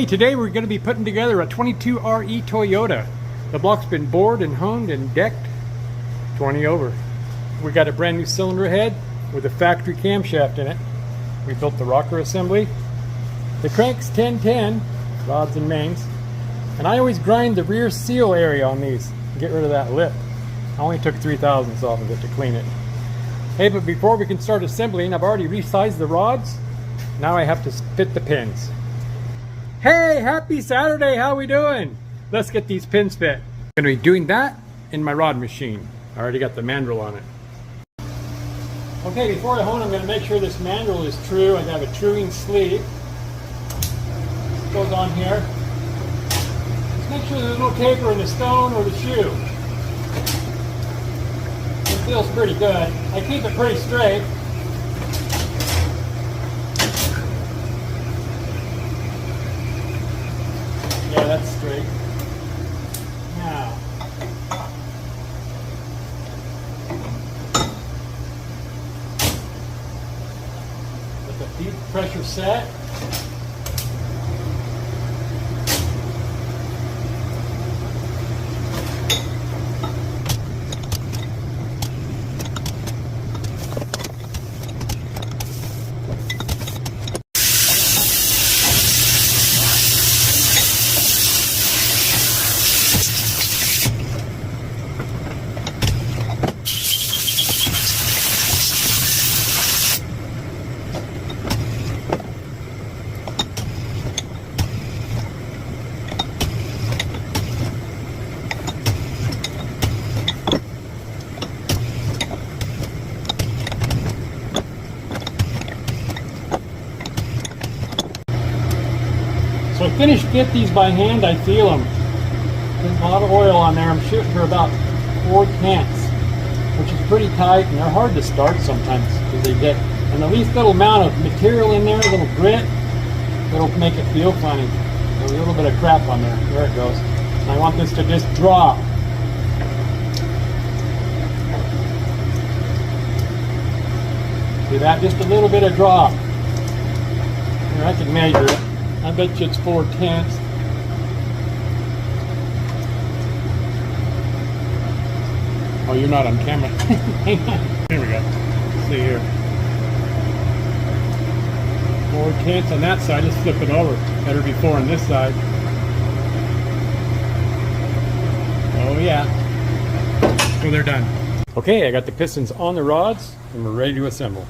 Today we're going to be putting together a 22RE Toyota. The block's been bored and honed and decked 20 over. We got a brand new cylinder head with a factory camshaft in it. We built the rocker assembly. The crank's 1010, rods and mains. And I always grind the rear seal area on these, get rid of that lip. I only took 3/1000 off of it to clean it. Hey, but before we can start assembling, I've already resized the rods. Now I have to fit the pins. Hey, happy Saturday, how we doing? Let's get these pins fit. I'm gonna be doing that in my rod machine. I already got the mandrel on it. Okay, before I hone, I'm gonna make sure this mandrel is true. I have a truing sleeve. It goes on here. Just make sure there's no taper in the stone or the shoe. It feels pretty good. I keep it pretty straight. Yeah, that's straight. Now, with the deep pressure set, so I finished fit these by hand. I feel them. There's a lot of oil on there. I'm shooting for about 4/10, which is pretty tight, and they're hard to start sometimes because they get, and the least little amount of material in there, a little grit, it'll make it feel funny. There's a little bit of crap on there. There it goes. And I want this to just drop. See that? Just a little bit of drop. Here, I can measure it. I bet you it's 4/10. Oh, you're not on camera. Hang on. Here we go. Let's see here. 4/10 on that side. Let's flip it over. Better be 4 on this side. Oh yeah. So they're done. Okay, I got the pistons on the rods and we're ready to assemble.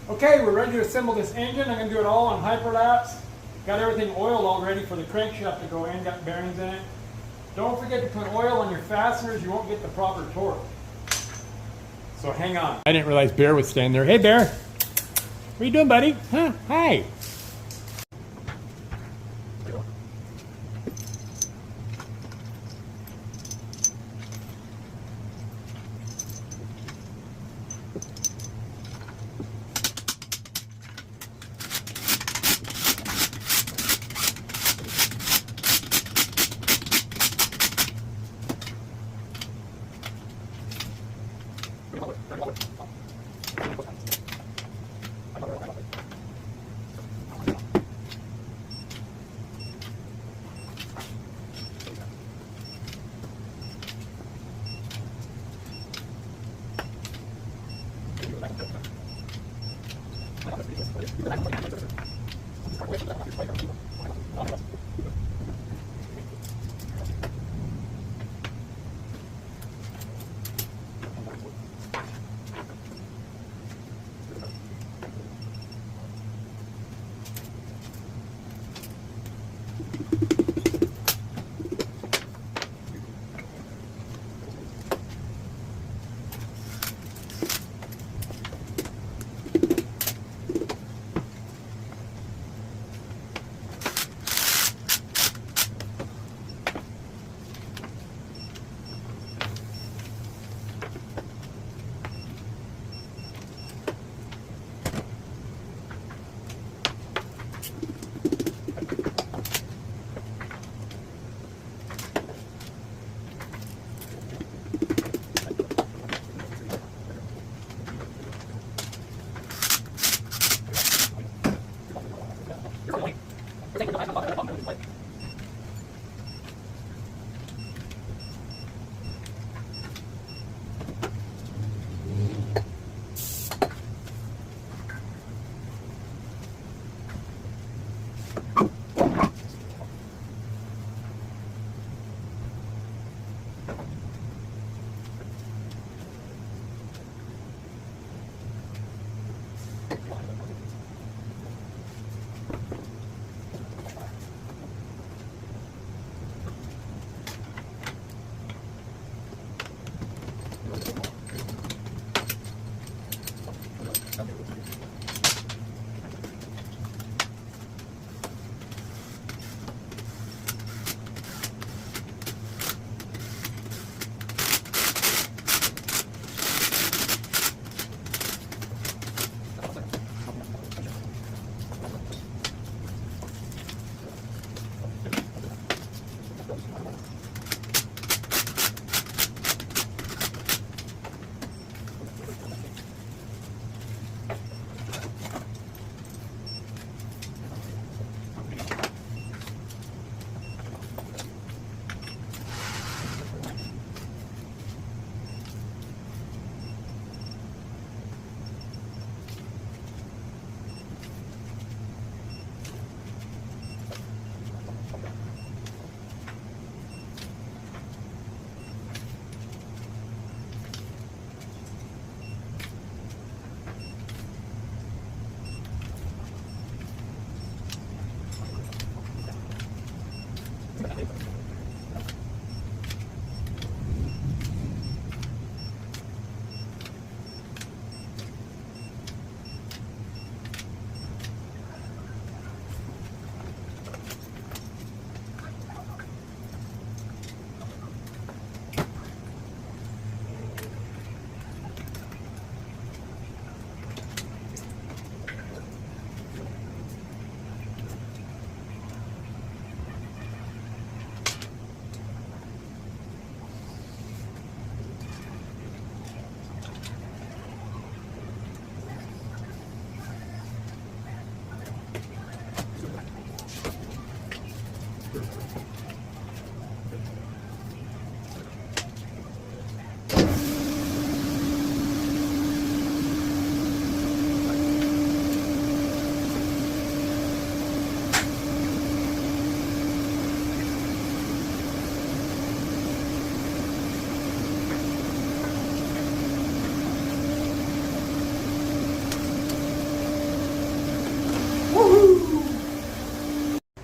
Okay, we're ready to assemble this engine. I'm going to do it all on hyperlapse. Got everything oiled all ready for the crankshaft to go in, got bearings in it. Don't forget to put oil on your fasteners, you won't get the proper torque. So hang on. I didn't realize Bear was standing there. Hey Bear, what are you doing, buddy? Huh? Hi.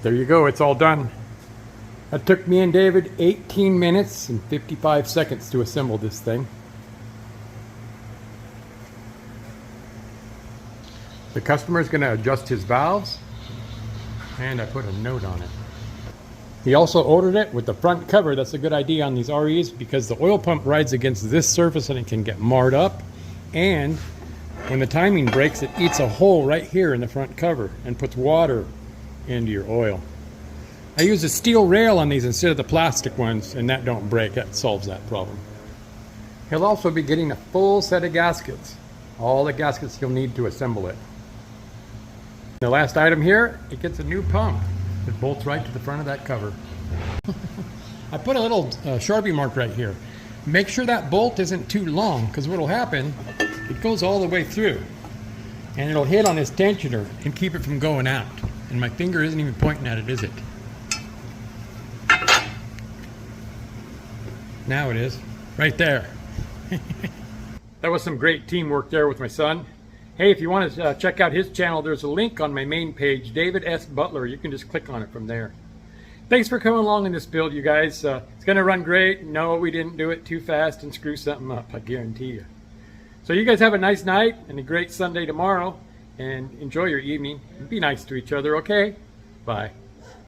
There you go, it's all done. It took me and David 18 minutes and 55 seconds to assemble this thing. The customer is going to adjust his valves, and I put a note on it. He also ordered it with the front cover. That's a good idea on these REs because the oil pump rides against this surface and it can get marred up, and when the timing breaks it eats a hole right here in the front cover and puts water into your oil. I use a steel rail on these instead of the plastic ones, and that don't break. That solves that problem. He'll also be getting a full set of gaskets. All the gaskets you'll need to assemble it. The last item here, it gets a new pump. It bolts right to the front of that cover. I put a little Sharpie mark right here. Make sure that bolt isn't too long, because what will happen, it goes all the way through. And it'll hit on this tensioner and keep it from going out. And my finger isn't even pointing at it, is it? Now it is. Right there. That was some great teamwork there with my son. Hey, if you want to check out his channel, there's a link on my main page, David S. Butler. You can just click on it from there. Thanks for coming along in this build, you guys. It's going to run great. No, we didn't do it too fast and screw something up, I guarantee you. So you guys have a nice night and a great Sunday tomorrow. And enjoy your evening. Be nice to each other, okay? Bye.